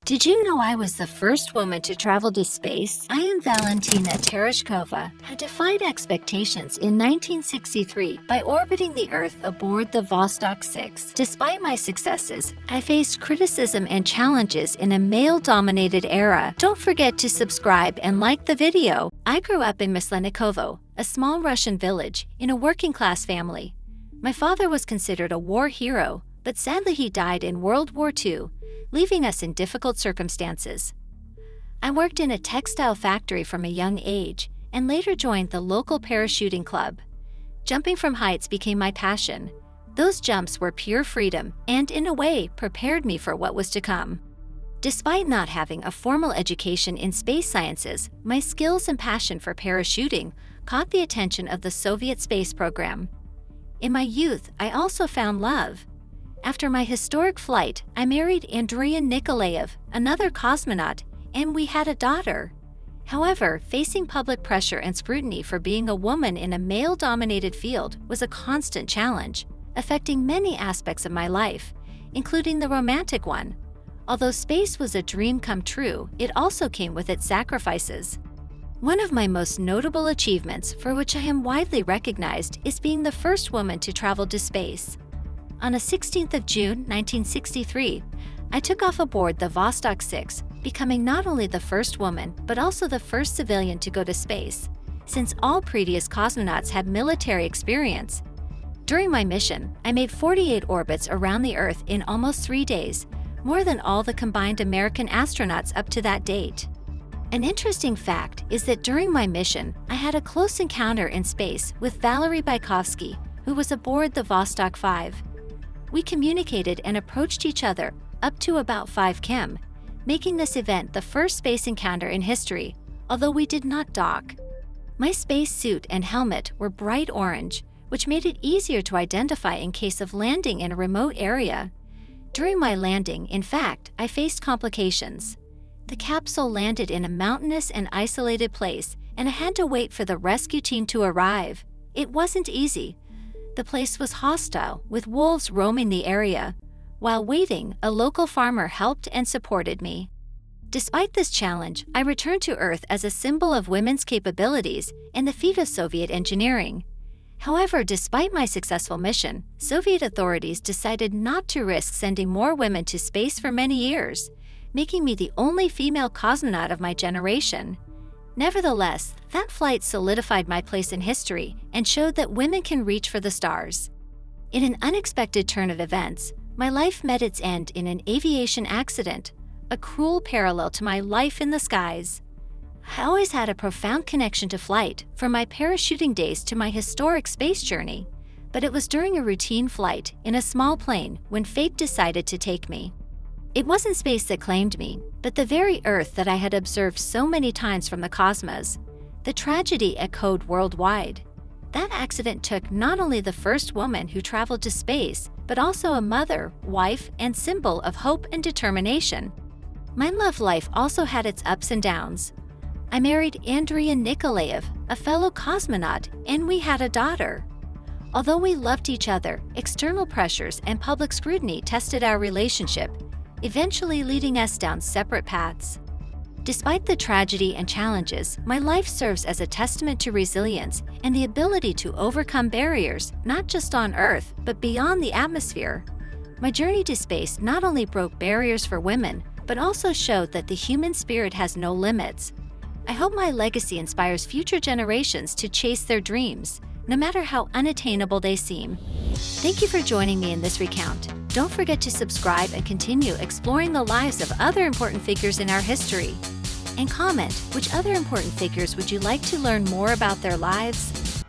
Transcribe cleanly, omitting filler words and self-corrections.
Did you know I was the first woman to travel to space? I am Valentina Tereshkova, who defied expectations in 1963 by orbiting the Earth aboard the Vostok 6. Despite my successes, I faced criticism and challenges in a male-dominated era. Don't forget to subscribe and like the video. I grew up in Myslenikovo, a small Russian village, in a working-class family. My father was considered a war hero, but sadly he died in World War II, leaving us in difficult circumstances. I worked in a textile factory from a young age and later joined the local parachuting club. Jumping from heights became my passion. Those jumps were pure freedom and, in a way, prepared me for what was to come. Despite not having a formal education in space sciences, my skills and passion for parachuting caught the attention of the Soviet space program. In my youth, I also found love. After my historic flight, I married Andrei Nikolaev, another cosmonaut, and we had a daughter. However, facing public pressure and scrutiny for being a woman in a male-dominated field was a constant challenge, affecting many aspects of my life, including the romantic one. Although space was a dream come true, it also came with its sacrifices. One of my most notable achievements, for which I am widely recognized, is being the first woman to travel to space. On the 16th of June, 1963, I took off aboard the Vostok 6, becoming not only the first woman, but also the first civilian to go to space, since all previous cosmonauts had military experience. During my mission, I made 48 orbits around the Earth in almost 3 days, more than all the combined American astronauts up to that date. An interesting fact is that during my mission, I had a close encounter in space with Valery Bykovsky, who was aboard the Vostok 5. We communicated and approached each other up to about 5 km, making this event the first space encounter in history, although we did not dock. My space suit and helmet were bright orange, which made it easier to identify in case of landing in a remote area. During my landing, in fact, I faced complications. The capsule landed in a mountainous and isolated place, and I had to wait for the rescue team to arrive. It wasn't easy. The place was hostile, with wolves roaming the area. While waiting, a local farmer helped and supported me. Despite this challenge, I returned to Earth as a symbol of women's capabilities and the feat of Soviet engineering. However, despite my successful mission, Soviet authorities decided not to risk sending more women to space for many years, making me the only female cosmonaut of my generation. Nevertheless, that flight solidified my place in history and showed that women can reach for the stars. In an unexpected turn of events, my life met its end in an aviation accident, a cruel parallel to my life in the skies. I always had a profound connection to flight, from my parachuting days to my historic space journey, but it was during a routine flight in a small plane when fate decided to take me. It wasn't space that claimed me, but the very Earth that I had observed so many times from the cosmos. The tragedy echoed worldwide. That accident took not only the first woman who traveled to space, but also a mother, wife, and symbol of hope and determination. My love life also had its ups and downs. I married Andrei Nikolaev, a fellow cosmonaut, and we had a daughter. Although we loved each other, external pressures and public scrutiny tested our relationship, eventually leading us down separate paths. Despite the tragedy and challenges, my life serves as a testament to resilience and the ability to overcome barriers, not just on Earth, but beyond the atmosphere. My journey to space not only broke barriers for women, but also showed that the human spirit has no limits. I hope my legacy inspires future generations to chase their dreams, no matter how unattainable they seem. Thank you for joining me in this recount. Don't forget to subscribe and continue exploring the lives of other important figures in our history. And comment, which other important figures would you like to learn more about their lives?